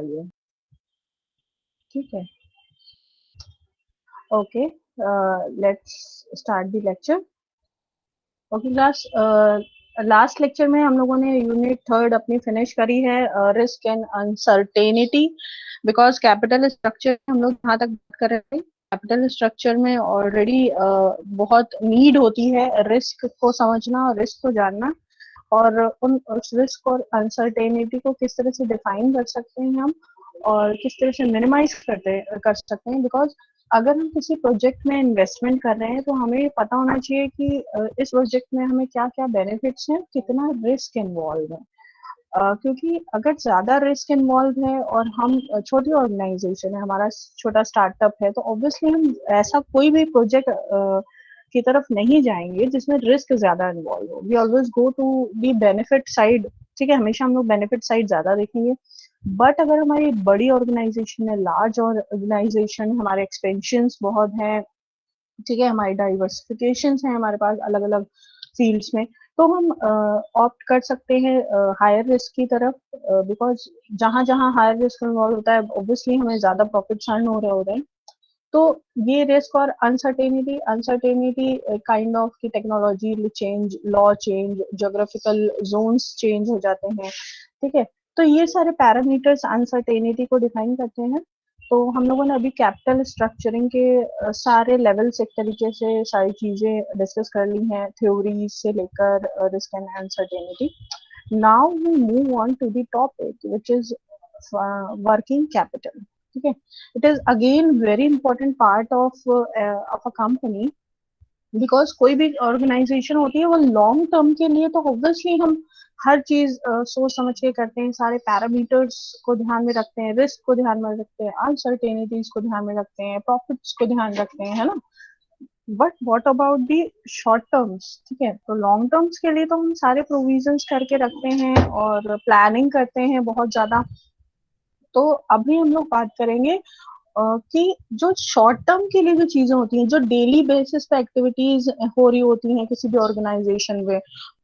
आइए। ठीक है, okay, let's start the lecture. Okay class, last lecture में हम लोगों ने यूनिट थर्ड अपनी फिनिश करी है, risk and uncertainty. Because capital structure हम लोग जहाँ तक बात कर रहे थे, कैपिटल स्ट्रक्चर में ऑलरेडी बहुत नीड होती है रिस्क को समझना और रिस्क को जानना, और उस रिस्क और अनसर्टेनिटी को किस तरह से डिफाइन कर सकते हैं हम, और किस तरह से मिनिमाइज कर सकते हैं। बिकॉज अगर हम किसी प्रोजेक्ट में इन्वेस्टमेंट कर रहे हैं तो हमें पता होना चाहिए कि इस प्रोजेक्ट में हमें क्या क्या बेनिफिट्स हैं, कितना रिस्क इन्वॉल्व है। क्योंकि अगर ज्यादा रिस्क इन्वॉल्व है और हम छोटी ऑर्गेनाइजेशन है, हमारा छोटा स्टार्टअप है, तो ऑब्वियसली हम ऐसा कोई भी प्रोजेक्ट की तरफ नहीं जाएंगे जिसमें रिस्क ज्यादा इन्वॉल्व हो। We always go to the benefit side. ठीक है, हमेशा हम लोग बेनिफिट साइड ज्यादा देखेंगे। बट अगर हमारी बड़ी ऑर्गेनाइजेशन है, लार्ज ऑर्गेनाइजेशन, हमारे एक्सपेंशन बहुत हैं, ठीक है, हमारी डाइवर्सिफिकेशन है हमारे पास अलग अलग फील्ड्स में, तो हम ऑप्ट कर सकते हैं हायर रिस्क की तरफ। बिकॉज जहां जहां हायर रिस्क इन्वॉल्व होता है, ऑब्वियसली हमें ज्यादा प्रॉफिट्स अर्न हो रहे होते हैं। तो ये रिस्क और अनसर्टेनिटी, काइंड ऑफ की technology change, law change, geographical zones change हो जाते हैं। ठीक है, तो ये सारे पैरामीटर्स अनसर्टेनिटी को डिफाइन करते हैं। तो हम लोगों ने अभी कैपिटल स्ट्रक्चरिंग के सारे लेवल्स एक तरीके से सारी चीजें डिस्कस कर ली हैं, थ्योरी से लेकर risk and uncertainty. Now we move on to the topic which is working capital. ठीक है, it is again very important part of a company. Because कोई भी ऑर्गेनाइजेशन होती है वो लॉन्ग टर्म के लिए, तो ऑब्वियसली हम हर चीज सोच समझ के करते हैं, सारे पैरामीटर्स को ध्यान में रखते हैं, रिस्क को ध्यान में रखते हैं, अनसर्टेनिटीज को ध्यान में रखते हैं, प्रॉफिट्स को ध्यान रखते हैं, है ना। But what about the short terms? ठीक है, तो लॉन्ग टर्म्स के लिए तो हम सारे प्रोविजंस करके रखते हैं और प्लानिंग करते हैं बहुत ज्यादा। तो अभी हम लोग बात करेंगे कि जो शॉर्ट टर्म के लिए जो चीजें होती हैं, जो डेली बेसिस पे एक्टिविटीज हो रही होती हैं किसी भी ऑर्गेनाइजेशन में,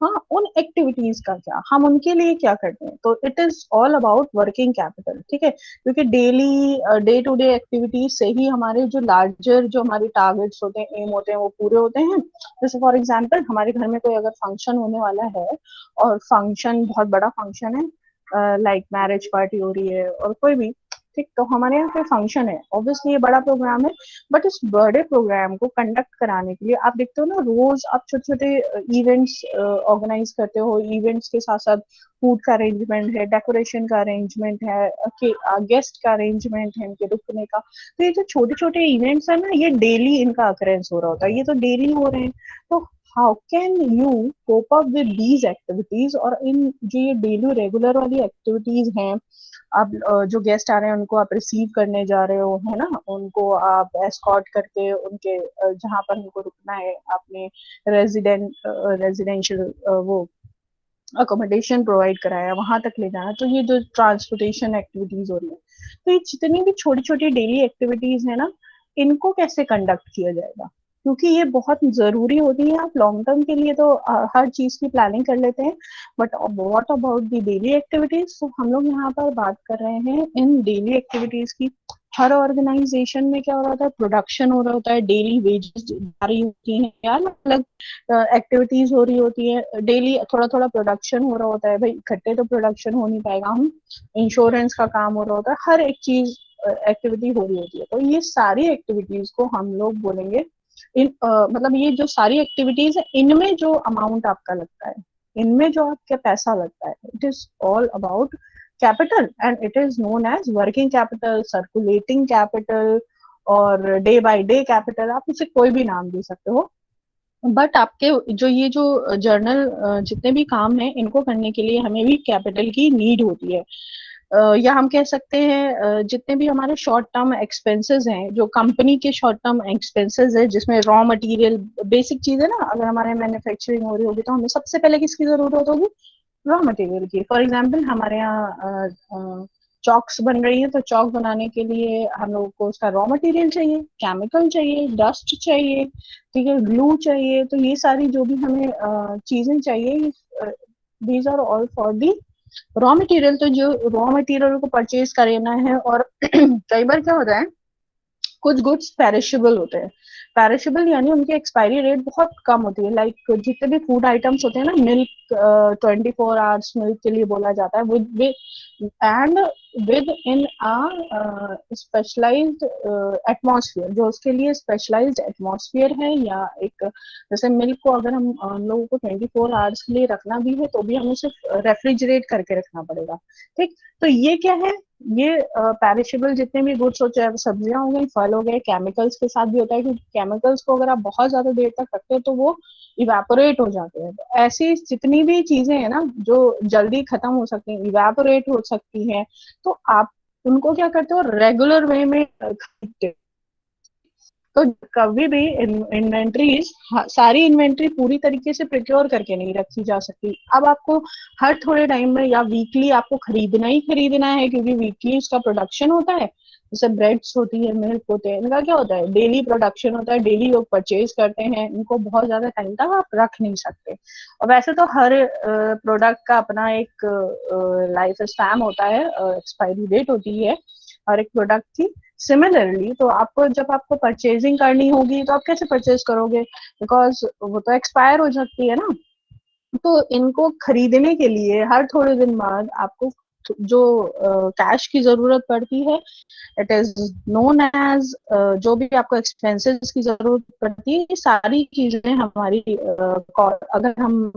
हाँ, उन एक्टिविटीज का क्या, हम उनके लिए क्या करते हैं, तो it is all about working capital. ठीक है, क्योंकि daily day to day activities से ही हमारे जो लार्जर जो हमारे टारगेट्स होते हैं, एम होते हैं, वो पूरे होते हैं। जैसे फॉर एग्जाम्पल हमारे घर में कोई अगर फंक्शन होने वाला है, और फंक्शन बहुत बड़ा फंक्शन है, लाइक मैरिज पार्टी हो रही है और कोई भी, ठीक, तो हमारे यहाँ पे फंक्शन है, ऑब्वियसली ये बड़ा प्रोग्राम है। बट इस बड़े प्रोग्राम को कंडक्ट कराने के लिए आप देखते हो ना, रोज आप छोटे छोटे इवेंट्स ऑर्गेनाइज करते हो। इवेंट्स के साथ साथ फूड का अरेंजमेंट है, डेकोरेशन का अरेंजमेंट है, गेस्ट का अरेंजमेंट है, इनके रुकने का। तो ये जो छोटे छोटे इवेंट्स है ना, ये डेली इनका अकरेंस हो रहा होता है, ये तो डेली हो रहे हैं। तो how can you cope up with these activities, और इन जो ये डेली रेगुलर वाली एक्टिविटीज हैं, आप जो गेस्ट आ रहे हैं उनको आप रिसीव करने जा रहे हो, है ना, उनको आप एस्कॉर्ट करके उनके जहां पर उनको रुकना है, अपने रेजिडेंशियल वो अकोमोडेशन प्रोवाइड कराया, वहां तक ले जाना, तो ये जो ट्रांसपोर्टेशन एक्टिविटीज हो रही है, तो ये जितनी भी छोटी छोटी डेली एक्टिविटीज है ना, इनको कैसे कंडक्ट किया जाएगा, क्योंकि ये बहुत जरूरी होती है। आप लॉन्ग टर्म के लिए तो हर चीज की प्लानिंग कर लेते हैं, but what about the daily activities? तो हम लोग यहाँ पर बात कर रहे हैं इन डेली एक्टिविटीज की। हर ऑर्गेनाइजेशन में क्या हो रहा होता है, प्रोडक्शन हो रहा होता है, डेली वेजेस जारी होती हैं, या अलग अलग एक्टिविटीज हो रही होती है, डेली थोड़ा थोड़ा प्रोडक्शन हो रहा होता है। भाई इकट्ठे तो प्रोडक्शन हो नहीं पाएगा, हम इंश्योरेंस का काम हो रहा होता है, हर एक चीज एक्टिविटी हो रही होती है। तो ये सारी एक्टिविटीज को हम लोग बोलेंगे मतलब ये जो सारी एक्टिविटीज है, इनमें जो अमाउंट आपका लगता है, इनमें जो आपका पैसा लगता है, it is all about capital, and it is known as working capital, circulating capital, और डे बाय डे कैपिटल, आप इसे कोई भी नाम दे सकते हो। बट आपके जो ये जो जर्नल जितने भी काम हैं, इनको करने के लिए हमें भी कैपिटल की नीड होती है। या हम कह सकते हैं जितने भी हमारे शॉर्ट टर्म एक्सपेंसेस हैं, जो कंपनी के शॉर्ट टर्म एक्सपेंसेस है, जिसमें रॉ मटेरियल बेसिक चीज है ना, अगर हमारे मैन्युफैक्चरिंग हो रही होगी तो हमें सबसे पहले किसकी जरूरत होगी? रॉ मटेरियल की। फॉर एग्जाम्पल हमारे यहाँ चॉक्स बन रही है, तो चॉक बनाने के लिए हम लोग को उसका रॉ मटेरियल चाहिए, केमिकल चाहिए, डस्ट चाहिए, ठीक है, ग्लू चाहिए। तो ये सारी जो भी हमें चीजें चाहिए, these are all for the raw material, तो जो रॉ मटेरियल को परचेज करना है, और कई बार क्या होता है, कुछ गुड्स पेरिशेबल होते हैं। पेरिशेबल यानी उनकी एक्सपायरी डेट बहुत कम होती है। लाइक जितने भी फूड आइटम्स होते हैं ना, मिल्क 24 आवर्स मिल्क के लिए बोला जाता है, with and with in a specialised atmosphere, जो उसके लिए स्पेशलाइज्ड एटमॉस्फेयर है, या एक, जैसे मिल्क को अगर हम लोगों को 24 आवर्स के लिए रखना भी है, तो भी हमें सिर्फ रेफ्रिजरेट करके रखना पड़ेगा। ठीक, तो ये क्या है, ये पेरिशेबल जितने भी गुड्स होते हैं, सब्जियां हो गई, फल हो गए, केमिकल्स के साथ भी होता है, क्योंकि केमिकल्स को अगर आप बहुत ज्यादा देर तक रखते हो तो वो इवेपोरेट हो जाते हैं। तो ऐसी जितनी भी चीजें हैं ना, जो जल्दी खत्म हो सकती हैं, इवेपोरेट हो सकती हैं, तो आप उनको क्या करते हो, रेगुलर वे में खरीदते हो। तो कभी भी इन्वेंट्रीज, सारी इन्वेंट्री पूरी तरीके से प्रिक्योर करके नहीं रखी जा सकती। अब आपको हर थोड़े टाइम में या वीकली आपको खरीदना ही खरीदना है, क्योंकि वीकली उसका प्रोडक्शन होता है। जैसे ब्रेड्स होती है, मिल्क होते हैं, इनका क्या होता है, डेली प्रोडक्शन होता है, डेली लोग परचेज करते हैं, इनको बहुत ज्यादा टाइम तक आप रख नहीं सकते। और वैसे तो हर प्रोडक्ट का अपना एक लाइफ स्पैन होता है, एक्सपायरी डेट होती है हर एक प्रोडक्ट की। सिमिलरली, तो आपको जब आपको परचेजिंग करनी होगी, तो आप कैसे परचेज करोगे, बिकॉज वो तो एक्सपायर हो सकती है ना। तो इनको खरीदने के लिए हर थोड़े दिन बाद आपको जो कैश की जरूरत पड़ती है, इट इज नोन एज, जो भी आपको एक्सपेंसेस की जरूरत पड़ती है, ये सारी चीजें हमारी अगर हम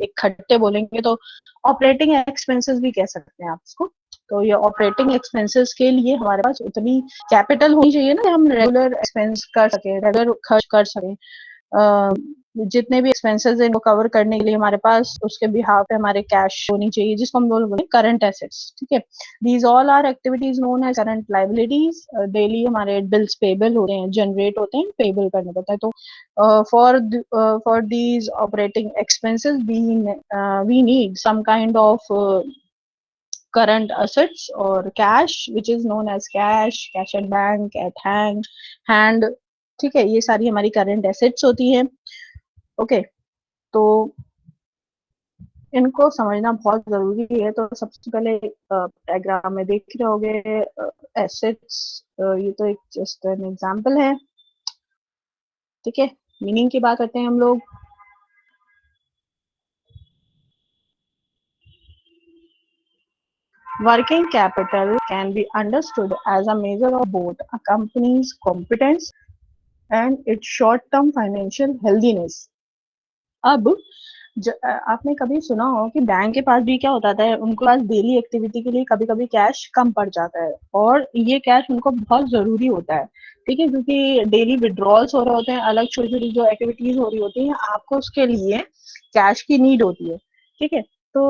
इकट्ठे बोलेंगे तो ऑपरेटिंग एक्सपेंसेस भी कह सकते हैं आप इसको। तो ये ऑपरेटिंग एक्सपेंसेस के लिए हमारे पास उतनी कैपिटल होनी चाहिए ना, हम रेगुलर एक्सपेंस कर सके, रेगुलर खर्च कर सके। जितने भी एक्सपेंसेस हैं, इनको कवर करने के लिए हमारे पास उसके बिहाफ पे हमारे कैश होनी चाहिए, जिसको हम बोलते हैं करंट एसेट्स। ठीक है, these all are activities known as current liabilities. Daily हमारे बिल्स पेबल होते हैं, जनरेट होते हैं, पेबल करने पड़ता है। तो for these operating expenses we need some kind of current assets or cash, which is known as cash at bank, at hand। ठीक है, ये सारी हमारी करंट एसेट्स होती है। ओके, तो इनको समझना बहुत जरूरी है। तो सबसे पहले डायग्राम में देख रहे होगे एसेट्स, ये तो एक जस्ट एन एग्जांपल है। ठीक है, मीनिंग की बात करते हैं हम लोग। Working capital can be understood as a measure of both a company's competence and its short-term financial healthiness। अब आपने कभी सुना हो कि बैंक के पास भी क्या होता है, उनके पास डेली एक्टिविटी के लिए कभी कभी कैश कम पड़ जाता है, और ये कैश उनको बहुत जरूरी होता है। ठीक है, क्योंकि डेली विड्रॉल्स हो रहे होते हैं, अलग छोटी छोटी जो एक्टिविटीज हो रही होती हैं, आपको उसके लिए कैश की नीड होती है। ठीक है, तो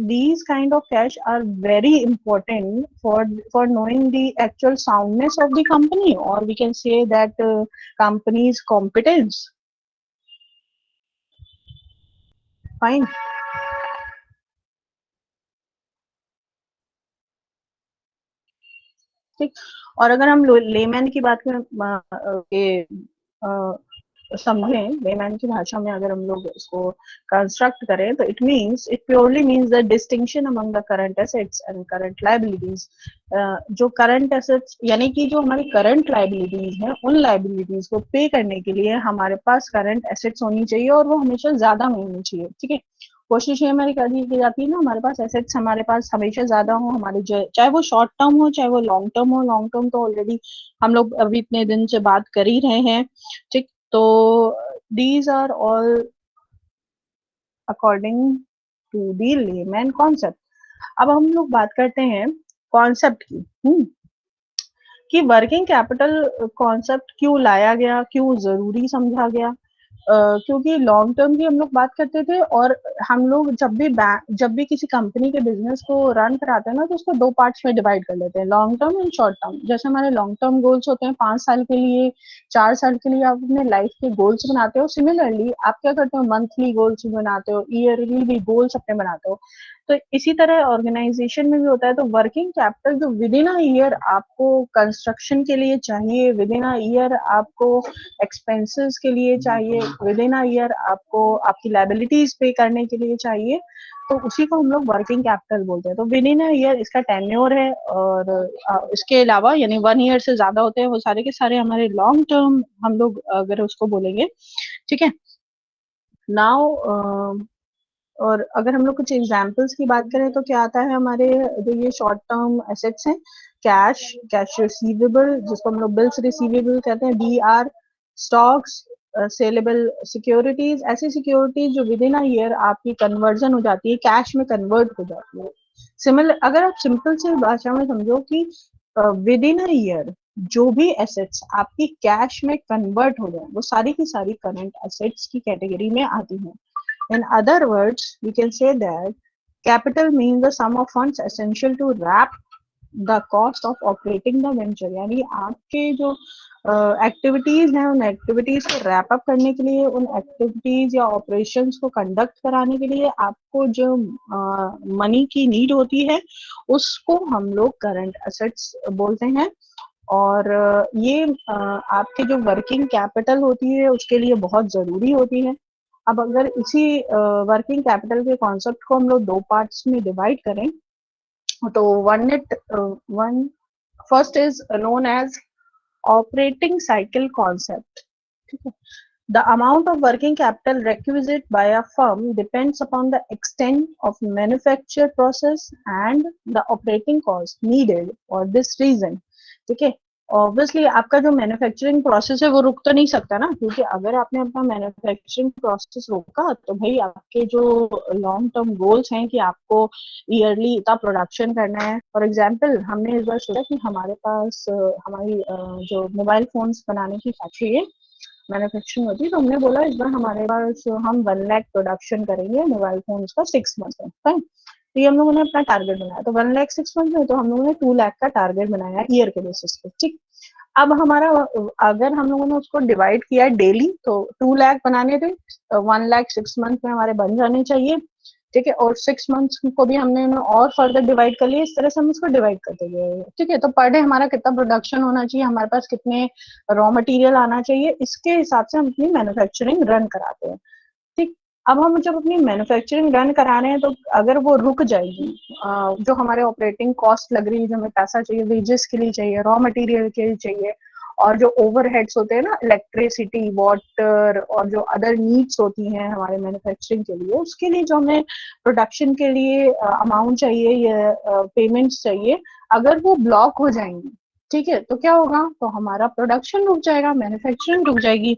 these kind of cash are very important for knowing the actual soundness of the company, or we can say that company's competence। Fine. ठीक, और अगर हम लेमैन की बात करें, समझें, लेमैन की भाषा में अगर हम लोग इसको कंस्ट्रक्ट करें, तो it purely means the distinction among the current assets and current liabilities. जो करंट एसेट्स यानी कि जो हमारी करंट लायबिलिटीज हैं, उन लायबिलिटीज को पे करने के लिए हमारे पास करंट एसेट्स होनी चाहिए, और वो हमेशा ज्यादा होनी चाहिए। ठीक है, कोशिश ये हमारी करनी की जाती है ना, हमारे पास एसेट्स हमारे पास हमेशा ज्यादा हो, हमारे चाहे वो शॉर्ट टर्म हो, चाहे वो लॉन्ग टर्म हो। लॉन्ग टर्म तो ऑलरेडी हम लोग अभी इतने दिन से बात कर ही रहे हैं। ठीक, तो these are all according to the layman concept। अब हम लोग बात करते हैं कॉन्सेप्ट की, कि वर्किंग कैपिटल कॉन्सेप्ट क्यों लाया गया, क्यों जरूरी समझा गया। क्योंकि लॉन्ग टर्म की हम लोग बात करते थे, और हम लोग जब भी किसी कंपनी के बिजनेस को रन कराते हैं ना, तो उसको दो पार्ट्स में डिवाइड कर लेते हैं, long term and short term. जैसे हमारे लॉन्ग टर्म गोल्स होते हैं 5 साल के लिए, 4 साल के लिए आप अपने लाइफ के गोल्स बनाते हो। सिमिलरली आप क्या करते हो, मंथली गोल्स भी बनाते हो, ईयरली भी गोल्स अपने बनाते हो। तो इसी तरह ऑर्गेनाइजेशन में भी होता है। तो वर्किंग कैपिटल जो विद इन अ ईयर आपको कंस्ट्रक्शन के लिए चाहिए, विद इन अ ईयर आपको एक्सपेंसेस के लिए चाहिए, विद इन अ ईयर आपको आपकी लायबिलिटीज पे करने के लिए चाहिए, तो उसी को हम लोग वर्किंग कैपिटल बोलते हैं। तो विद इन अ ईयर इसका टेन्योर है, और इसके अलावा यानी 1 ईयर से ज्यादा होते हैं वो सारे के सारे हमारे लॉन्ग टर्म हम लोग अगर उसको बोलेंगे, ठीक है। नाउ और अगर हम लोग कुछ एग्जाम्पल्स की बात करें तो क्या आता है हमारे जो ये शॉर्ट टर्म एसेट्स हैं, कैश, कैश रिसीवेबल जिसको हम लोग बिल्स रिसीवेबल कहते हैं, BR, स्टॉक्स, सेलेबल सिक्योरिटीज, ऐसी सिक्योरिटीज जो विद इन अ ईयर आपकी कन्वर्जन हो जाती है, कैश में कन्वर्ट हो जाती है। सिमिलर अगर आप सिंपल से भाषा में समझो कि विद इन अ ईयर जो भी एसेट्स आपकी कैश में कन्वर्ट हो जाए वो सारी की सारी करंट एसेट्स की कैटेगरी में आती हैं। In other words, we can say that capital means the sum of funds essential to wrap the cost of operating the venture। यानी आपके जो एक्टिविटीज हैं उन एक्टिविटीज को रैप अप करने के लिए, उन एक्टिविटीज या ऑपरेशंस को कंडक्ट कराने के लिए आपको जो मनी की नीड होती है उसको हम लोग करंट एसेट्स बोलते हैं। और ये आपके जो वर्किंग कैपिटल होती है उसके लिए बहुत जरूरी होती है। अब अगर इसी वर्किंग कैपिटल के कॉन्सेप्ट को हम लोग दो पार्ट्स में डिवाइड करें तो one first is known as operating cycle concept, ठीक है। The amount of working capital requisite by a firm depends upon the extent of manufacture process and the operating cost needed for this reason, ठीक है। Obviously आपका जो manufacturing process है वो रुक तो नहीं सकता ना, क्योंकि अगर आपने अपना मैन्युफैक्चरिंग प्रोसेस रोका तो भाई आपके जो लॉन्ग टर्म गोल्स हैं कि आपको ईयरली इतना प्रोडक्शन करना है। फॉर एग्जांपल हमने इस बार सोचा कि हमारे पास हमारी जो मोबाइल फोन्स बनाने की फैक्ट्री है, मैन्युफैक्चरिंग होती है, तो हमने बोला इस बार हमारे पास हम 1 लाख प्रोडक्शन करेंगे मोबाइल फोन्स का 6 मंथ में, फाइन। तो ये हम लोगों ने अपना टारगेट बनाया, तो 1 लाख 6 मंथ में, तो हम लोगों ने 2 लाख का टारगेट बनाया ईयर के बेसिस पे, ठीक। अब हमारा अगर हम लोगों ने उसको डिवाइड किया डेली तो 2 लाख बनाने थे, 1 लाख 6 मंथ में हमारे बन जाने चाहिए, ठीक है। और 6 मंथ्स को भी हमने और फर्दर डिवाइड कर लिया, इस तरह से हम इसको डिवाइड करते गए, ठीक है। तो पर डे हमारा कितना प्रोडक्शन होना चाहिए, हमारे पास कितने रॉ मटेरियल आना चाहिए, इसके हिसाब से हम अपनी मैन्युफैक्चरिंग रन कराते हैं, ठीक। अब हम जब अपनी मैन्युफैक्चरिंग रन करा रहे हैं तो अगर वो रुक जाएगी, जो हमारे ऑपरेटिंग कॉस्ट लग रही है, जो हमें पैसा चाहिए वेजेस के लिए चाहिए, रॉ मटेरियल के लिए चाहिए, और जो ओवरहेड्स होते हैं ना, इलेक्ट्रिसिटी, वाटर और जो अदर नीड्स होती हैं हमारे मैन्युफैक्चरिंग के लिए, उसके लिए जो हमें प्रोडक्शन के लिए अमाउंट चाहिए या पेमेंट्स चाहिए, अगर वो ब्लॉक हो जाएंगी, ठीक है, तो क्या होगा, तो हमारा प्रोडक्शन रुक जाएगा, मैन्युफैक्चरिंग रुक जाएगी।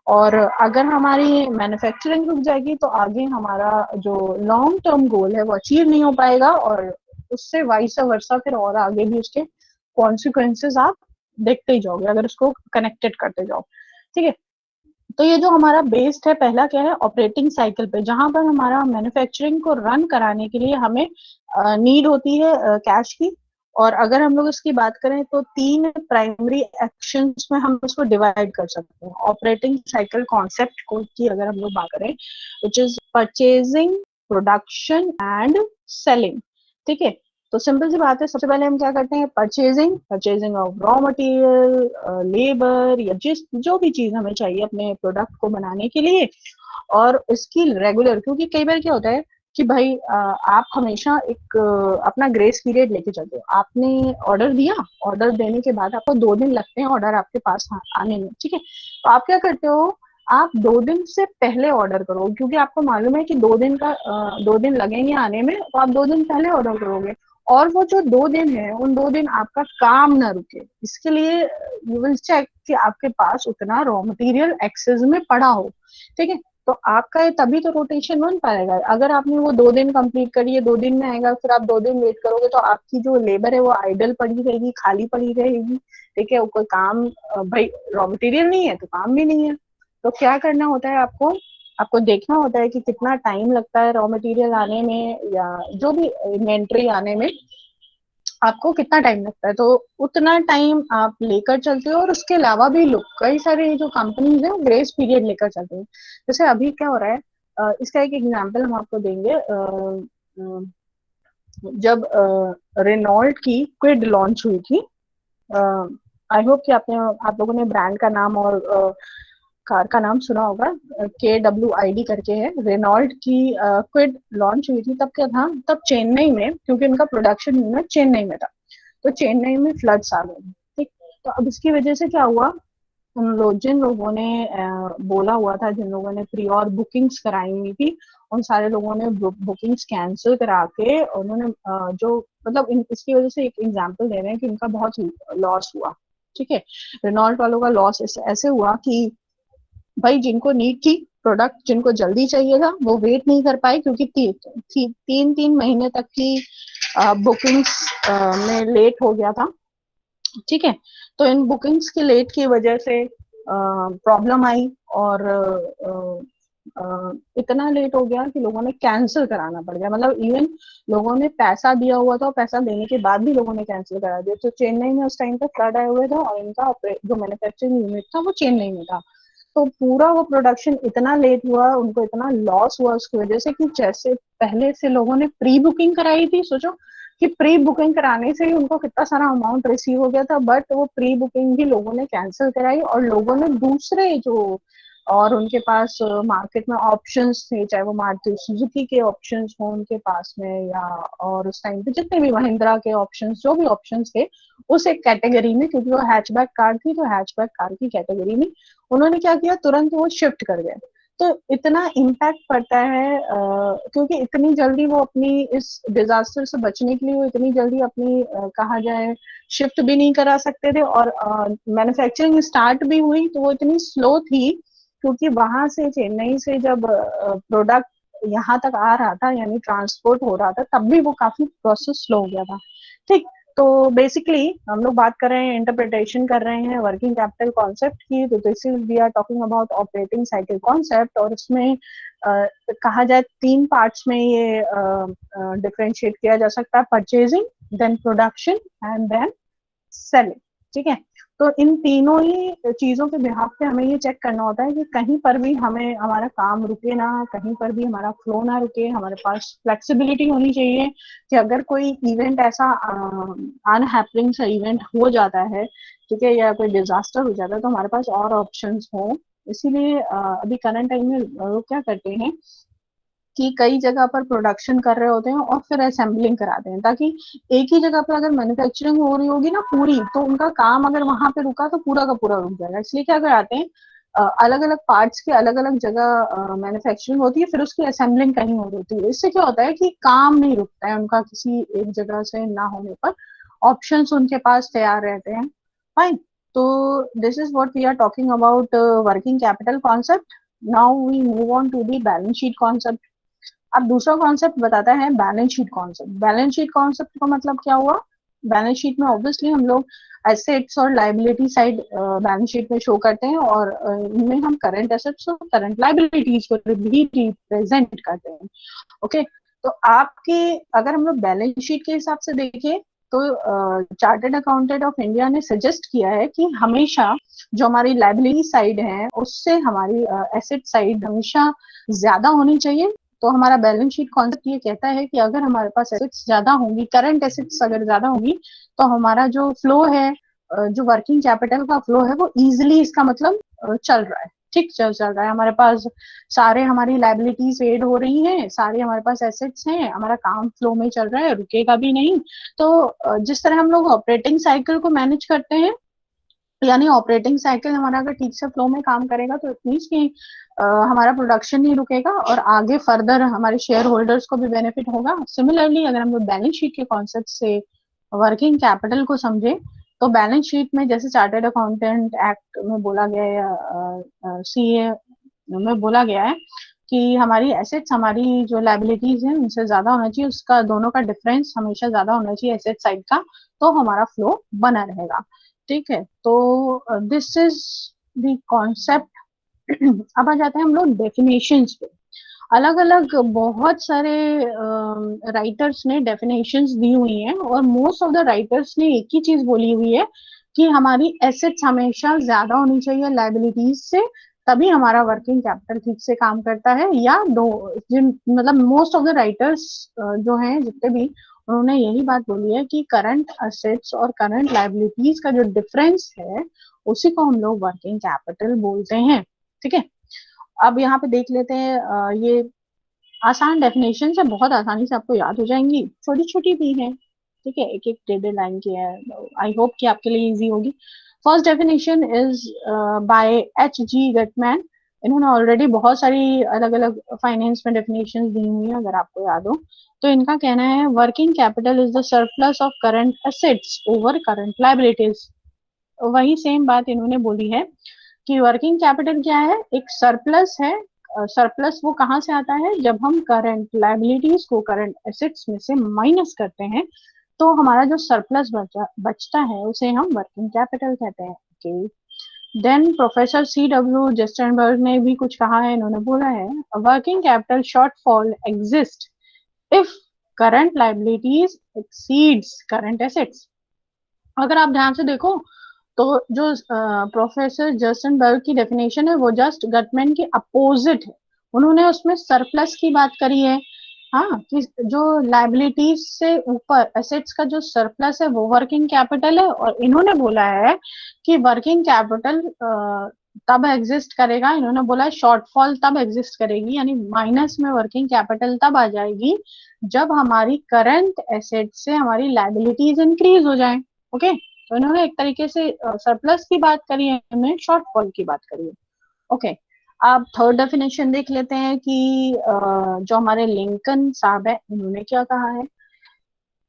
और अगर हमारी मैन्युफैक्चरिंग रुक जाएगी तो आगे हमारा जो लॉन्ग टर्म गोल है वो अचीव नहीं हो पाएगा, और उससे वाइस वर्सा फिर और आगे भी उसके कॉन्सिक्वेंसेस आप देखते ही जाओगे अगर उसको कनेक्टेड करते जाओ, ठीक है। तो ये जो हमारा बेस्ड है, पहला क्या है, ऑपरेटिंग साइकिल पे, जहां पर हमारा मैन्युफैक्चरिंग को रन कराने के लिए हमें नीड होती है कैश की। और अगर हम लोग इसकी बात करें तो 3 प्राइमरी एक्शंस में हम उसको डिवाइड कर सकते हैं ऑपरेटिंग साइकिल कॉन्सेप्ट को की अगर हम लोग बात करें, which is purchasing, production and selling, ठीक है। तो सिंपल सी बात है, सबसे पहले हम क्या करते हैं, purchasing, purchasing of raw material, labour या जिस जो भी चीज हमें चाहिए अपने प्रोडक्ट को बनाने के लिए, और इसकी रेगुलर, क्योंकि कई बार क्या होता है कि भाई आप हमेशा एक अपना ग्रेस पीरियड लेके चलते हो, आपने ऑर्डर दिया, ऑर्डर देने के बाद आपको 2 दिन लगते हैं ऑर्डर आपके पास आने में, ठीक है। तो आप क्या करते हो, आप 2 दिन से पहले ऑर्डर करो, क्योंकि आपको मालूम है कि 2 दिन का 2 दिन लगेंगे आने में, तो आप 2 दिन पहले ऑर्डर करोगे, और वो जो 2 दिन है उन 2 दिन आपका काम ना रुके, इसके लिए यू विल चेक कि आपके पास उतना रॉ मटेरियल एक्सेस में पड़ा हो, ठीक है। तो आपका तभी तो रोटेशन बन पाएगा। अगर आपने वो 2 दिन कंप्लीट करी है, 2 दिन में आएगा, फिर आप 2 दिन वेट करोगे तो आपकी जो लेबर है वो आइडल पड़ी रहेगी, खाली पड़ी रहेगी, ठीक है। कोई काम, भाई रॉ मटेरियल नहीं है तो काम भी नहीं है। तो क्या करना होता है आपको, आपको देखना होता है कि कितना टाइम लगता है रॉ मटेरियल आने में या जो भी इन्वेंट्री आने में, आपको कितना टाइम लगता है, तो उतना टाइम आप लेकर चलते हो। और उसके अलावा भी लोग, कई सारे जो कंपनीज है ग्रेस पीरियड लेकर चलते हैं। जैसे अभी क्या हो रहा है, इसका एक एग्जांपल हम आपको देंगे। जब रेनॉल्ट की क्विड लॉन्च हुई थी, आई होप कि आप लोगों ने ब्रांड का नाम और कार का नाम सुना होगा, KWID करके है, रेनॉल्ट की क्विड लॉन्च हुई थी। तब क्या था, तब चेन्नई में, क्योंकि उनका प्रोडक्शन यूनिट चेन्नई में था, तो चेन्नई में फ्लड्स आ गए। ठीक, तो अब इसकी वजह से क्या हुआ, जिन लोगों ने बोला हुआ था, जिन लोगों ने प्री और बुकिंग्स कराई हुई थी, उन सारे लोगों ने बुकिंग्स कैंसिल करा के उन्होंने जो मतलब इसकी वजह से एक एग्जांपल दे रहे हैं कि उनका बहुत लॉस हुआ। ठीक है, रेनॉल्ट वालों का लॉस ऐसे हुआ कि भाई जिनको नीड थी प्रोडक्ट, जिनको जल्दी चाहिए था, वो वेट नहीं कर पाए, क्योंकि तीन तीन महीने तक की बुकिंग्स में लेट हो गया था। ठीक है, तो इन बुकिंग्स के लेट की वजह से प्रॉब्लम आई, और इतना लेट हो गया कि लोगों ने कैंसिल कराना पड़ गया। मतलब इवन लोगों ने पैसा दिया हुआ था, और पैसा देने के बाद भी लोगों ने कैंसिल करा दिया। तो चेन्नई में उस टाइम पे फ्लड आए हुए था, और इनका जो मैन्युफैक्चरिंग यूनिट था वो चेन्नई में था। तो पूरा वो प्रोडक्शन इतना लेट हुआ, उनको इतना लॉस हुआ उसकी वजह से, कि जैसे पहले से लोगों ने प्री बुकिंग कराई थी, सोचो कि प्री बुकिंग कराने से ही उनको कितना सारा अमाउंट रिसीव हो गया था, बट वो प्री बुकिंग भी लोगों ने कैंसिल कराई, और लोगों ने दूसरे जो, और उनके पास मार्केट में ऑप्शंस थे, चाहे वो मारुति सुजुकी के ऑप्शंस हो उनके पास में, या और उस टाइम पे जितने भी महिंद्रा के ऑप्शंस, जो भी ऑप्शंस थे उस एक कैटेगरी में, क्योंकि वो हैचबैक कार थी, तो हैचबैक कार की कैटेगरी में उन्होंने क्या किया, तुरंत वो शिफ्ट कर गए। तो इतना इम्पैक्ट पड़ता है, क्योंकि इतनी जल्दी वो अपनी इस डिजास्टर से बचने के लिए वो इतनी जल्दी अपनी कहा जाए शिफ्ट भी नहीं करा सकते थे, और मैन्युफैक्चरिंग स्टार्ट भी हुई तो वो इतनी स्लो थी, क्योंकि वहां से चेन्नई से जब प्रोडक्ट यहाँ तक आ रहा था, यानी ट्रांसपोर्ट हो रहा था, तब भी वो काफी प्रोसेस स्लो हो गया था। ठीक, तो बेसिकली हम लोग बात कर रहे हैं, इंटरप्रिटेशन कर रहे हैं वर्किंग कैपिटल कॉन्सेप्ट की। तो this is we are talking about operating cycle concept, और इसमें कहा जाए तीन पार्ट्स में ये डिफरेंशिएट किया जा सकता है: purchasing, then production, and then selling. ठीक है, तो इन तीनों ही चीजों के बिहाफ पे हमें ये चेक करना होता है कि कहीं पर भी हमें हमारा काम रुके ना, कहीं पर भी हमारा फ्लो ना रुके, हमारे पास फ्लेक्सिबिलिटी होनी चाहिए कि अगर कोई इवेंट ऐसा अनहैपनिंग सा इवेंट हो जाता है, ठीक है, या कोई डिजास्टर हो जाता है, तो हमारे पास और ऑप्शंस हो। इसीलिए अभी करंट टाइम में लोग क्या करते हैं कि कई जगह पर प्रोडक्शन कर रहे होते हैं और फिर असेंबलिंग कराते हैं, ताकि एक ही जगह पर अगर मैन्युफैक्चरिंग हो रही होगी ना पूरी, तो उनका काम अगर वहां पे रुका तो पूरा का पूरा रुक जाएगा। इसलिए क्या कराते हैं, अलग अलग पार्ट्स के अलग अलग जगह मैन्युफैक्चरिंग होती है, फिर उसकी असेंबलिंग कहीं और होती है। इससे क्या होता है कि काम नहीं रुकता है उनका किसी एक जगह से ना होने पर, ऑप्शंस उनके पास तैयार रहते हैं। फाइन, तो this is what we are talking about working capital concept. Now we move on to the balance sheet concept. अब दूसरा कॉन्सेप्ट बताता है balance sheet concept. Balance sheet concept का मतलब क्या हुआ, बैलेंस शीट में ऑब्वियसली हम लोग एसेट्स और लाइबिलिटी साइड बैलेंस शीट में शो करते हैं, और इनमें हम करंट एसेट्स और करंट लाइबिलिटीज को भी रिप्रेजेंट करते हैं। ओके, तो आपके अगर हम लोग बैलेंस शीट के हिसाब से देखें, तो चार्टर्ड अकाउंटेंट ऑफ इंडिया ने सजेस्ट किया है कि हमेशा जो हमारी लाइबिलिटी साइड है उससे हमारी एसेट साइड हमेशा ज्यादा होनी चाहिए। तो हमारा बैलेंस शीट कॉन्सेप्ट ये कहता है कि अगर हमारे पास एसेट्स ज्यादा होंगी, करंट एसेट्स अगर ज्यादा होंगी, तो हमारा जो फ्लो है, जो वर्किंग कैपिटल का फ्लो है, वो इजिली, इसका मतलब चल रहा है, ठीक चल रहा है, हमारे पास सारे हमारी लाइबिलिटीज पेड हो रही हैं, सारे हमारे पास एसेट्स हैं, हमारा काम फ्लो में चल रहा है, रुकेगा भी नहीं। तो जिस तरह हम लोग ऑपरेटिंग साइकिल को मैनेज करते हैं, यानी ऑपरेटिंग साइकिल हमारा अगर ठीक से फ्लो में काम करेगा, तो इट मीन्स कि हमारा प्रोडक्शन नहीं रुकेगा, और आगे फर्दर हमारे शेयर होल्डर्स को भी बेनिफिट होगा। सिमिलरली अगर हम लोग बैलेंस शीट के कॉन्सेप्ट से वर्किंग कैपिटल को समझे, तो बैलेंस शीट में जैसे चार्टर्ड अकाउंटेंट एक्ट में बोला गया है, या सीए में बोला गया है कि हमारी एसेट्स, हमारी जो लाइबिलिटीज है उनसे ज्यादा होना चाहिए, उसका दोनों का डिफरेंस हमेशा ज्यादा होना चाहिए एसेट साइड का, तो हमारा फ्लो बना रहेगा। ठीक है, तो दिस इज द कॉन्सेप्ट। अब आ जाते हैं हम लोग डेफिनेशंस पे। अलग अलग बहुत सारे राइटर्स ने डेफिनेशंस दी हुई हैं, और मोस्ट ऑफ द राइटर्स ने एक ही चीज बोली हुई है कि हमारी एसेट्स हमेशा ज्यादा होनी चाहिए लाइबिलिटीज से, तभी हमारा वर्किंग कैपिटल ठीक से काम करता है। या दो, जिन मतलब मोस्ट ऑफ द राइटर्स जो हैं जितने भी, उन्होंने यही बात बोली है कि करंट असेट्स और करंट लायबिलिटीज का जो डिफरेंस है उसी को हम लोग वर्किंग कैपिटल बोलते हैं। ठीक है, अब यहाँ पे देख लेते हैं, ये आसान डेफिनेशन है, बहुत आसानी से आपको याद हो जाएंगी, छोटी छोटी भी है। ठीक है, एक एक डेढ़ लाइन की है, आई होप कि आपके लिए इजी होगी। First definition is by H.G. Guttmann. इन्होंने ऑलरेडी बहुत सारी अलग अलग फाइनेंस में डेफिनेशन दी हुई है, अगर आपको याद हो तो। इनका कहना है working capital is the surplus of current assets over current liabilities. वही सेम बात इन्होंने बोली है कि वर्किंग कैपिटल क्या है, एक सरप्लस है। सरप्लस वो कहाँ से आता है, जब हम करंट लायबिलिटीज को करंट एसेट्स में से माइनस करते हैं तो हमारा जो सरप्लस बचता है उसे हम वर्किंग कैपिटल कहते हैं। Okay, then professor C.W. जेस्टनबर्ग ने भी कुछ कहा है, इन्होंने बोला है working capital shortfall exist if current liabilities exceeds current assets. अगर आप ध्यान से देखो तो जो प्रोफेसर जस्टिन बर्ग की डेफिनेशन है वो जस्ट गटमैन की अपोजिट है। उन्होंने उसमें सरप्लस की बात करी है, हाँ, कि जो लायबिलिटीज से ऊपर एसेट्स का जो सरप्लस है वो वर्किंग कैपिटल है, और इन्होंने बोला है कि वर्किंग कैपिटल तब एग्जिस्ट करेगा, इन्होंने बोला है शॉर्टफॉल तब एग्जिस्ट करेगी, यानी माइनस में वर्किंग कैपिटल तब आ जाएगी जब हमारी करंट एसेट से हमारी लायबिलिटीज इंक्रीज हो जाए। ओके, तो इन्होंने एक तरीके से सरप्लस की बात करी है, इन्होंने शॉर्टफॉल की बात करी है। ओके, अब थर्ड डेफिनेशन देख लेते हैं कि जो हमारे लिंकन साहब है इन्होंने क्या कहा है।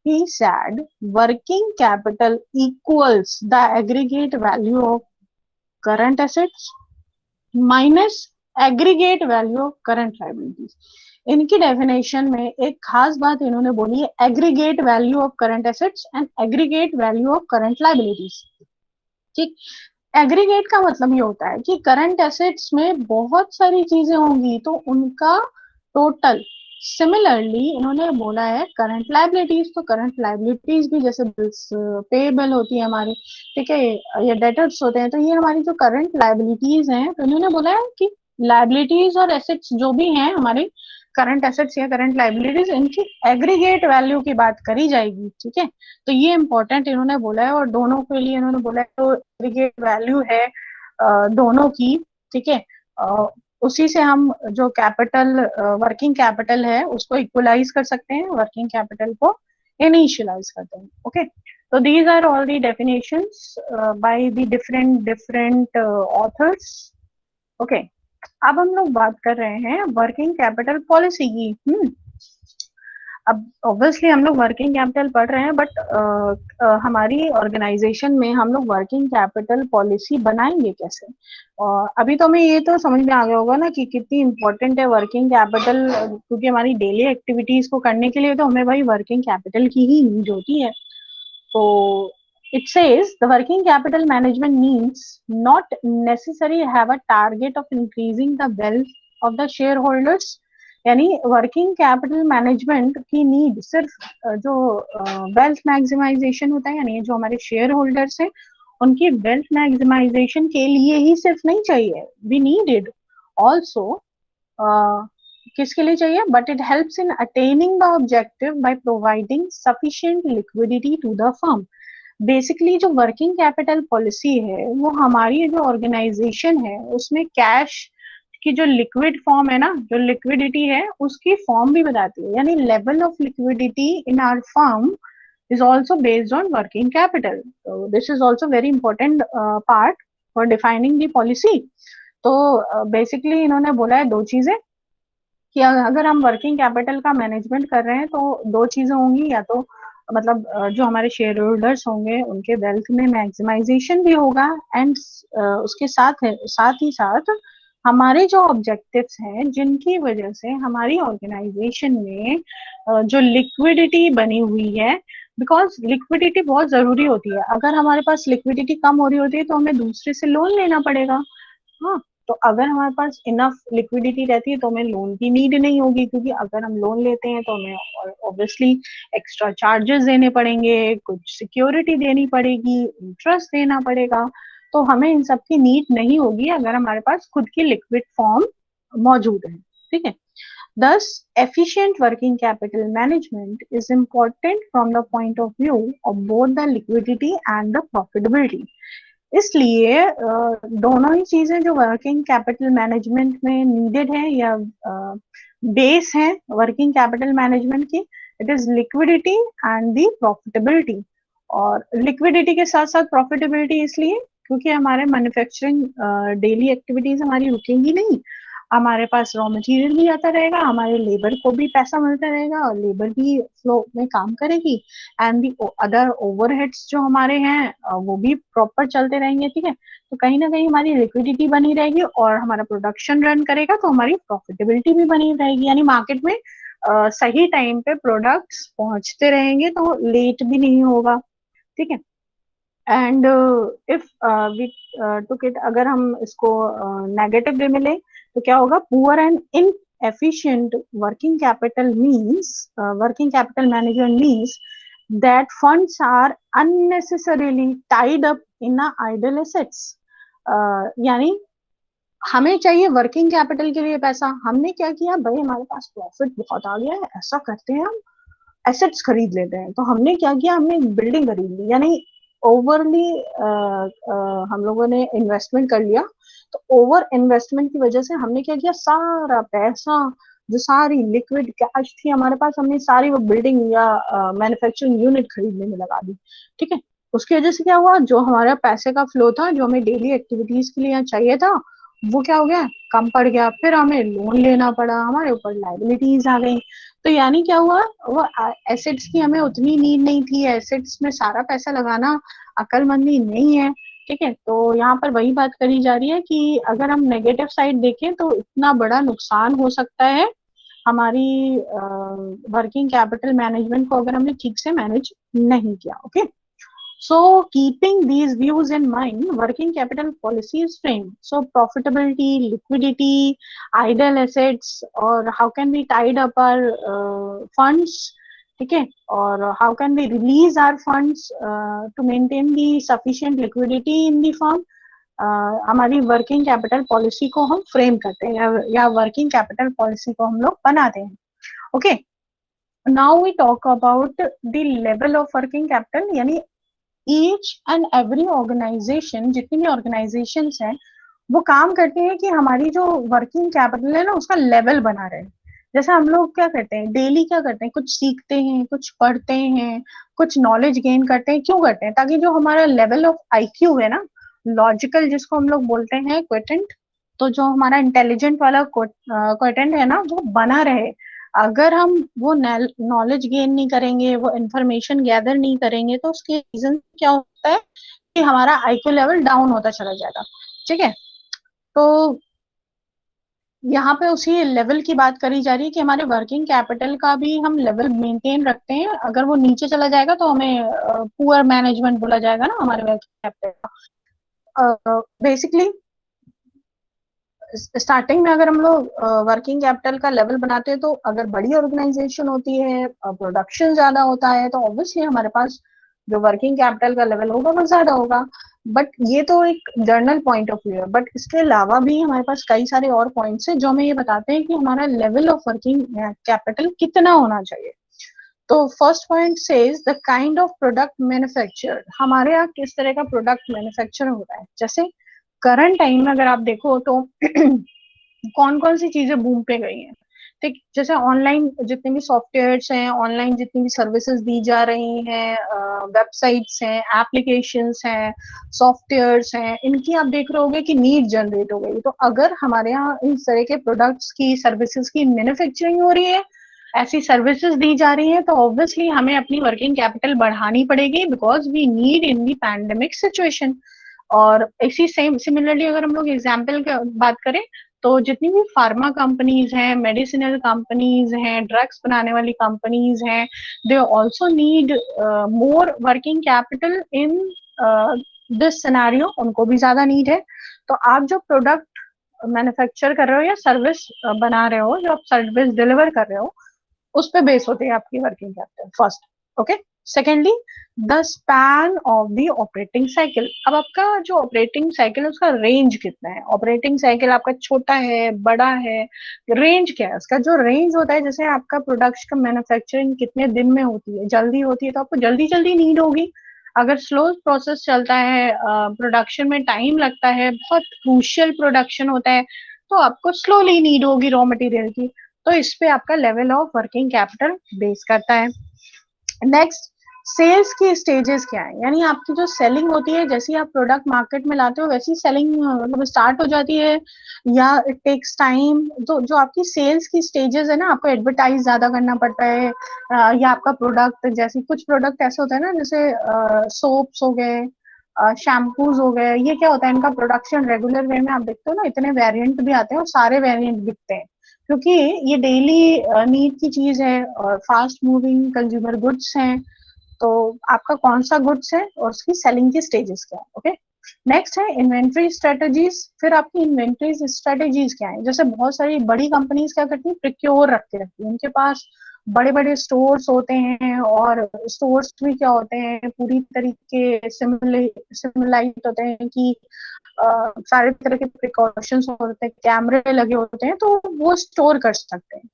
He said working capital equals the aggregate value of current assets minus aggregate value of current liabilities. इनकी डेफिनेशन में एक खास बात इन्होंने बोली है, aggregate value of current assets and aggregate value of current liabilities. ठीक, एग्रीगेट का मतलब ये होता है कि करंट एसेट्स में बहुत सारी चीजें होंगी तो उनका टोटल। सिमिलरली इन्होंने बोला है करंट लायबिलिटीज, तो करंट लायबिलिटीज भी जैसे बिल्स पेबल होती है हमारी, ठीक है, ये डेटर्स होते हैं, तो ये हमारी जो करंट लायबिलिटीज हैं, तो इन्होंने बोला है कि लायबिलिटीज और एसेट्स जो भी हैं हमारे करंट एसेट्स या करंट लायबिलिटीज, इनकी एग्रीगेट वैल्यू की बात करी जाएगी। ठीक है, तो ये इंपॉर्टेंट इन्होंने बोला है, और दोनों के लिए इन्होंने बोला है तो एग्रीगेट वैल्यू है दोनों की। ठीक है, उसी से हम जो कैपिटल वर्किंग कैपिटल है उसको इक्वलाइज कर सकते हैं, वर्किंग कैपिटल को इनिशियलाइज करते हैं। ओके, तो these are all the definitions by the different different authors. Okay, अब हम लोग बात कर रहे हैं वर्किंग कैपिटल पॉलिसी की। अब ऑब्वियसली हम लोग वर्किंग कैपिटल पढ़ रहे हैं, बट हमारी ऑर्गेनाइजेशन में हम लोग वर्किंग कैपिटल पॉलिसी बनाएंगे कैसे। और अभी तो हमें ये तो समझ में आ गया होगा ना कि कितनी इंपॉर्टेंट है वर्किंग कैपिटल, क्योंकि हमारी डेली एक्टिविटीज को करने के लिए तो हमें भाई वर्किंग कैपिटल की ही नीड होती है। तो it says the working capital management means not necessarily have a target of increasing the wealth of the shareholders। यानी वर्किंग कैपिटल मैनेजमेंट की नीड सिर्फ जो वेल्थ मैक्सिमाइजेशन होता है, यानी जो हमारे शेयर होल्डर्स हैं उनकी वेल्थ मैक्सिमाइजेशन के लिए ही सिर्फ नहीं चाहिए, वी नीड इट ऑल्सो। किसके लिए चाहिए, but it helps in attaining the objective by providing sufficient liquidity to the firm. Basically जो वर्किंग कैपिटल पॉलिसी है वो हमारी जो ऑर्गेनाइजेशन है उसमें कैश की जो लिक्विड फॉर्म है ना, जो लिक्विडिटी है उसकी फॉर्म भी बताती है, यानी level of liquidity in our firm is also based on working capital. So this is also very important part for defining the policy. तो बेसिकली इन्होंने बोला है दो चीजें कि अगर हम वर्किंग कैपिटल का मैनेजमेंट कर रहे हैं तो दो चीजें होंगी, या तो मतलब जो हमारे शेयर होल्डर्स होंगे उनके वेल्थ में मैक्सिमाइजेशन भी होगा, एंड उसके साथ ही साथ हमारे जो ऑब्जेक्टिव्स हैं जिनकी वजह से हमारी ऑर्गेनाइजेशन में जो लिक्विडिटी बनी हुई है, बिकॉज लिक्विडिटी बहुत जरूरी होती है। अगर हमारे पास लिक्विडिटी कम हो रही होती है तो हमें दूसरे से लोन लेना पड़ेगा। हाँ, तो अगर हमारे पास इनफ लिक्विडिटी रहती है तो हमें लोन की नीड नहीं होगी, क्योंकि अगर हम लोन लेते हैं तो हमें ऑब्वियसली एक्स्ट्रा चार्जेस देने पड़ेंगे, कुछ सिक्योरिटी देनी पड़ेगी, इंटरेस्ट देना पड़ेगा, तो हमें इन सब की नीड नहीं होगी अगर हमारे पास खुद की लिक्विड फॉर्म मौजूद है। ठीक है, Thus, efficient working capital management is important from the point of view of both the liquidity and the profitability. इसलिए दोनों ही चीजें जो वर्किंग कैपिटल मैनेजमेंट में नीडेड है या बेस है वर्किंग कैपिटल मैनेजमेंट की, it is liquidity and the profitability. और लिक्विडिटी के साथ साथ प्रॉफिटेबिलिटी इसलिए क्योंकि हमारे मैन्युफैक्चरिंग डेली एक्टिविटीज हमारी रुकेंगी नहीं, हमारे पास रॉ मटेरियल भी आता रहेगा, हमारे लेबर को भी पैसा मिलता रहेगा और लेबर भी फ्लो में काम करेगी, एंड दी अदर ओवरहेड्स जो हमारे हैं वो भी प्रॉपर चलते रहेंगे। ठीक है, तो कहीं ना कहीं हमारी लिक्विडिटी बनी रहेगी और हमारा प्रोडक्शन रन करेगा तो हमारी प्रॉफिटेबिलिटी भी बनी रहेगी, यानी मार्केट में सही टाइम पे प्रोडक्ट्स पहुंचते रहेंगे तो लेट भी नहीं होगा। ठीक है, and if we took it, अगर हम इसको नेगेटिव वे में लें तो क्या होगा, poor and inefficient working capital means working capital management means that funds are unnecessarily tied up in a idle assets। यानी हमें चाहिए वर्किंग कैपिटल के लिए पैसा, हमने क्या किया भाई, हमारे पास प्रॉफिट बहुत आ गया है, ऐसा करते हैं हम एसेट्स खरीद लेते हैं। तो हमने क्या किया, हमने एक बिल्डिंग खरीद ली, यानी ओवरली हम लोगों ने इन्वेस्टमेंट कर लिया। तो ओवर इन्वेस्टमेंट की वजह से हमने क्या किया, सारा पैसा जो सारी लिक्विड कैश थी हमारे पास, हमने सारी वो बिल्डिंग या मैन्युफैक्चरिंग यूनिट खरीदने में लगा दी। ठीक है, उसकी वजह से क्या हुआ, जो हमारा पैसे का फ्लो था जो हमें डेली एक्टिविटीज के लिए चाहिए था वो क्या हो गया, कम पड़ गया, फिर हमें लोन लेना पड़ा, हमारे ऊपर लाइबिलिटीज आ गई। तो यानी क्या हुआ, वो एसेट्स की हमें उतनी नीड नहीं थी, एसेट्स में सारा पैसा लगाना अक्लमंदी नहीं है। ठीक है, तो यहाँ पर वही बात करी जा रही है कि अगर हम नेगेटिव साइड देखें तो इतना बड़ा नुकसान हो सकता है हमारी वर्किंग कैपिटल मैनेजमेंट को अगर हमने ठीक से मैनेज नहीं किया। Okay, so keeping these views in mind, working capital policy is framed. So profitability, liquidity, idle assets, or how can we tide up our funds, ठीक है, और how can we release our funds to maintain the sufficient liquidity in the firm, हमारी working capital policy को हम frame करते हैं या working capital policy को हम लोग बनाते हैं। Okay, now we talk about the level of working capital, यानी ईच एंड एवरी ऑर्गेनाइजेशन, जितनी भी ऑर्गेनाइजेशन हैं वो काम करते हैं कि हमारी जो वर्किंग कैपिटल है ना उसका लेवल बना रहे। जैसे हम लोग क्या करते हैं, डेली क्या करते हैं, कुछ सीखते हैं, कुछ पढ़ते हैं, कुछ नॉलेज गेन करते हैं, क्यों करते हैं, ताकि जो हमारा लेवल ऑफ आईक्यू है ना, लॉजिकल जिसको हम लोग बोलते हैं क्वेटेंट, तो जो हमारा इंटेलिजेंट वाला क्वेटेंट है ना वो बना रहे। अगर हम वो नॉलेज गेन नहीं करेंगे, वो इंफॉर्मेशन गैदर नहीं करेंगे तो उसके रीजन क्या होता है कि हमारा आईक्यू लेवल डाउन होता चला जाएगा। ठीक है, तो यहाँ पे उसी लेवल की बात करी जा रही है कि हमारे वर्किंग कैपिटल का भी हम लेवल मेंटेन रखते हैं, अगर वो नीचे चला जाएगा तो हमें पुअर मैनेजमेंट बोला जाएगा ना हमारे वर्किंग कैपिटल का। बेसिकली स्टार्टिंग में अगर हम लोग वर्किंग कैपिटल का लेवल बनाते हैं तो अगर बड़ी ऑर्गेनाइजेशन होती है, प्रोडक्शन ज्यादा होता है, तो ऑब्वियसली हमारे पास जो वर्किंग कैपिटल का लेवल होगा वो ज्यादा होगा। बट ये तो एक जर्नल पॉइंट ऑफ व्यू है, बट इसके अलावा भी हमारे पास कई सारे और पॉइंट्स हैं जो हमें ये बताते हैं कि हमारा लेवल ऑफ वर्किंग कैपिटल कितना होना चाहिए। तो first point says the kind of product manufacture, हमारे यहाँ किस तरह का प्रोडक्ट मैन्युफैक्चर हो रहा है। जैसे करंट टाइम में अगर आप देखो तो कौन कौन सी चीजें बूम पे गई हैं। ठीक, जैसे ऑनलाइन जितने भी सॉफ्टवेयर्स हैं, ऑनलाइन जितनी भी सर्विसेज दी जा रही हैं, वेबसाइट्स हैं, एप्लीकेशंस हैं, सॉफ्टवेयर्स हैं, इनकी आप देख रहे होगे कि नीड जनरेट हो गई। तो अगर हमारे यहाँ इस तरह के प्रोडक्ट्स की, सर्विसेज की मैन्युफैक्चरिंग हो रही है, ऐसी सर्विसेज दी जा रही है, तो ऑब्वियसली हमें अपनी वर्किंग कैपिटल बढ़ानी पड़ेगी because we need in the pandemic situation. और इसी सेम सिमिलरली अगर हम लोग एग्जाम्पल की बात करें तो जितनी भी फार्मा कंपनीज हैं, मेडिसिनल कंपनीज हैं, ड्रग्स बनाने वाली कंपनीज हैं, they also need more working capital in this scenario, उनको भी ज्यादा नीड है। तो आप जो प्रोडक्ट मैन्युफैक्चर कर रहे हो या सर्विस बना रहे हो, जो आप सर्विस डिलीवर कर रहे हो, उस पर बेस होती है आपकी working capital first. Okay, secondly, the span of the operating cycle. अब आपका जो ऑपरेटिंग साइकिल है उसका रेंज कितना है, ऑपरेटिंग साइकिल आपका छोटा है, बड़ा है, रेंज क्या है उसका। जो रेंज होता है, जैसे आपका प्रोडक्ट का मैन्युफैक्चरिंग कितने दिन में होती है, जल्दी होती है तो आपको जल्दी जल्दी नीड होगी। अगर स्लो प्रोसेस चलता है, प्रोडक्शन में टाइम लगता है, बहुत क्रूशियल प्रोडक्शन होता है, तो आपको स्लोली नीड होगी रॉ मटेरियल की। तो इस पे आपका level of working capital base करता है। नेक्स्ट, सेल्स की स्टेजेस क्या है, यानी आपकी जो सेलिंग होती है, जैसे ही आप प्रोडक्ट मार्केट में लाते हो वैसी सेलिंग मतलब स्टार्ट हो जाती है, या इट टेक्स टाइम। तो जो आपकी सेल्स की स्टेजेस है ना, आपको एडवर्टाइज ज्यादा करना पड़ता है, या आपका प्रोडक्ट, जैसे कुछ प्रोडक्ट ऐसे होता है ना, जैसे सोप्स हो गए, शैम्पूज हो गए, ये क्या होता है, इनका प्रोडक्शन रेगुलर वे में आप देखते हो ना, इतने वेरिएंट भी आते हैं और सारे वेरिएंट बिकते हैं, क्योंकि ये डेली नीड की चीज है और फास्ट मूविंग कंज्यूमर गुड्स हैं। तो आपका कौन सा गुड्स है और उसकी सेलिंग की स्टेजेस क्या है। ओके, नेक्स्ट है इन्वेंट्री स्ट्रेटेजीज। फिर आपकी इन्वेंट्री स्ट्रेटेजीज क्या है, जैसे बहुत सारी बड़ी कंपनीज क्या करती है, प्रिक्योर रख के रखती है, उनके पास बड़े बड़े स्टोर्स होते हैं, और स्टोर्स भी क्या होते हैं, पूरी तरीके सिमुलाइट होते हैं कि सारे तरह के प्रिकॉशंस होते हैं, कैमरे लगे होते हैं, तो वो स्टोर कर सकते हैं।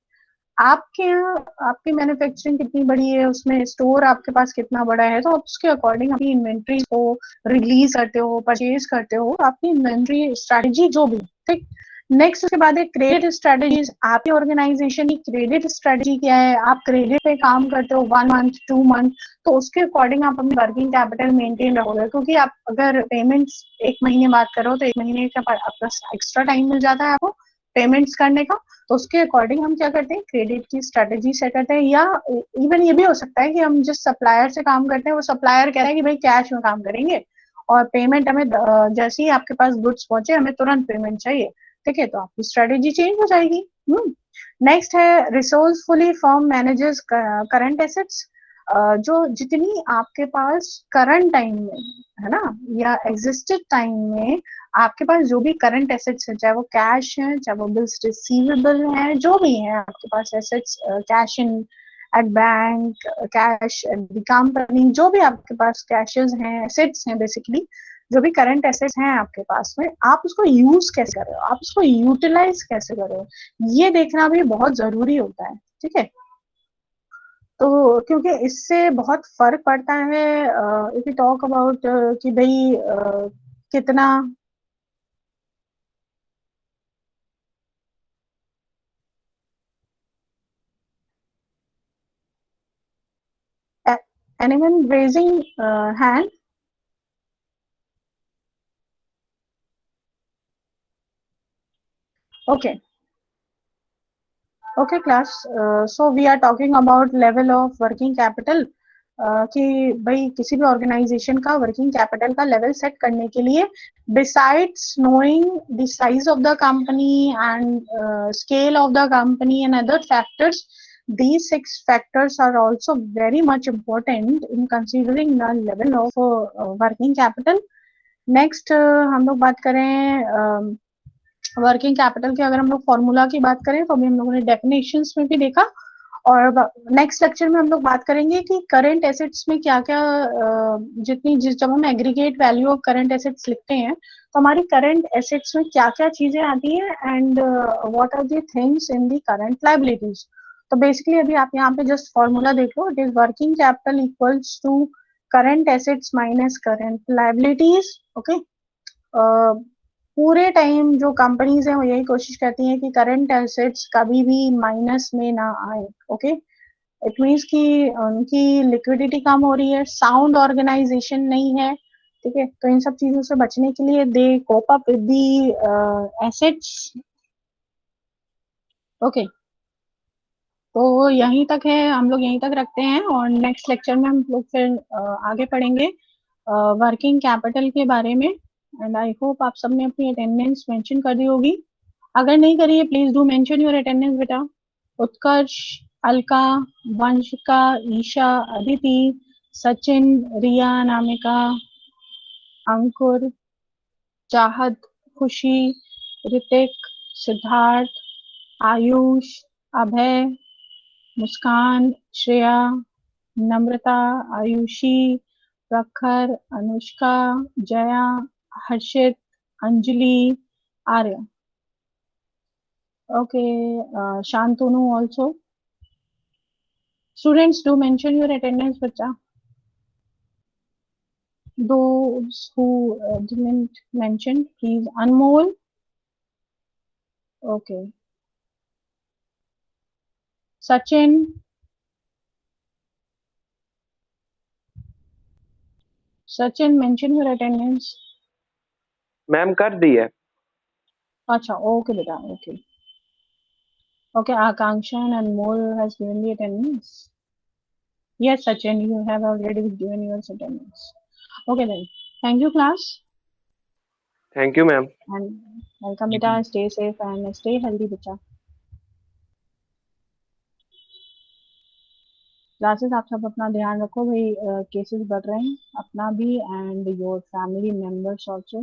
आपके यहाँ आपकी मैन्युफैक्चरिंग कितनी बड़ी है, उसमें स्टोर आपके पास कितना बड़ा है, तो आप उसके अकॉर्डिंग अपनी इन्वेंट्री को रिलीज करते हो, परचेज करते हो, आपकी इन्वेंट्री स्ट्रेटेजी जो भी। ठीक, नेक्स्ट उसके बाद है क्रेडिट स्ट्रेटेजीज। आपकी ऑर्गेनाइजेशन की क्रेडिट स्ट्रेटेजी क्या है, आप क्रेडिट पे काम करते हो 1 मंथ 2 मंथ, तो उसके अकॉर्डिंग आप अपनी वर्किंग कैपिटल मेंटेन रखोगे, क्योंकि आप अगर पेमेंट्स 1 महीने बाद करो तो 1 महीने का आपका एक्स्ट्रा टाइम मिल जाता है आपको पेमेंट्स करने का। तो उसके अकॉर्डिंग हम क्या करते हैं, क्रेडिट की स्ट्रेटेजी सेट करते हैं। या इवन ये भी हो सकता है कि हम जिस सप्लायर से काम करते हैं वो सप्लायर कह रहा है कि भाई कैश में काम करेंगे, और पेमेंट हमें जैसे ही आपके पास गुड्स पहुंचे हमें तुरंत पेमेंट चाहिए। ठीक है, तो आपकी स्ट्रेटेजी चेंज हो जाएगी। नेक्स्ट है रिसोर्सफुली फर्म मैनेजेस करंट एसेट्स। जो जितनी आपके पास करंट टाइम में है ना, या एग्जिस्टेड टाइम में आपके पास जो भी करंट एसेट्स है, चाहे वो कैश है, चाहे वो बिल्स रिसीवेबल है, जो भी है आपके पास assets, cash in at bank, cash at the company, जो भी आपके पास कैशेस हैं, एसेट्स हैं, बेसिकली जो भी करंट एसेट्स हैं आपके पास में, आप उसको यूज कैसे कर रहे हो, आप उसको यूटिलाइज कैसे कर रहे हो, ये देखना भी बहुत जरूरी होता है। ठीक है, तो क्योंकि इससे बहुत फर्क पड़ता है, इफ यू टॉक अबाउट कि भाई कितना। Anyone raising hand? Okay, okay, class. So we are talking about level of working capital. कि भाई किसी भी ऑर्गेनाइजेशन का वर्किंग कैपिटल का लेवल सेट करने के लिए, besides knowing the size of the company and scale of the company and other factors, these 6 factors are also very much important in considering the level of working capital. Next हम लोग बात करें working capital की, अगर हम लोग formula की बात करें तो अभी हम लोगों ने डेफिनेशंस में भी देखा, और नेक्स्ट लेक्चर में हम लोग बात करेंगे कि करंट एसेट्स में क्या क्या, जितनी जिस जब हम aggregate value of current assets लिखते हैं तो हमारी करंट एसेट्स में क्या क्या चीजें आती है, and what are the things in the current liabilities. तो बेसिकली अभी आप यहाँ पे जस्ट फॉर्मूला देख लो, it is working capital equals to current assets minus current liabilities. Okay, पूरे टाइम जो कंपनीज हैं वो यही कोशिश करती हैं कि करंट एसेट्स कभी भी माइनस में ना आए। ओके, इट मीन्स कि उनकी लिक्विडिटी कम हो रही है, साउंड ऑर्गेनाइजेशन नहीं है। ठीक है, तो इन सब चीजों से बचने के लिए they cope up with the assets. Okay, तो यहीं तक है, हम लोग यहीं तक रखते हैं, और नेक्स्ट लेक्चर में हम लोग फिर आगे पढ़ेंगे वर्किंग कैपिटल के बारे में। एंड आई होप आप सबने अपनी अटेंडेंस मेंशन कर दी होगी, अगर नहीं करी है please do mention your attendance बेटा। उत्कर्ष, अलका, वंशिका, ईशा, अदिति, सचिन, रिया, नामिका, अंकुर, चाहत, खुशी, ऋतिक, सिद्धार्थ, आयुष, अभय, मुस्कान, Shreya, Namrata, Ayushi, Prakhar, Anushka, Jaya, Harshit, Anjali, Arya. Okay, Shantanu also. Students, do mention your attendance, bacha. Those who didn't mention, please. Anmol. Okay. Sachin. Sachin, mention your attendance. Ma'am कर दी है. Acha, okay, beta. Okay. Okay, Akanksha and Anmol has given the attendance. Yes, Sachin, you have already given your attendance. Okay then. Thank you, class. Thank you ma'am. And welcome, beta. Stay safe and stay healthy, beta. Classes आप सब अपना ध्यान रखो भाई, cases बढ़ रहे हैं, अपना भी and your family members also.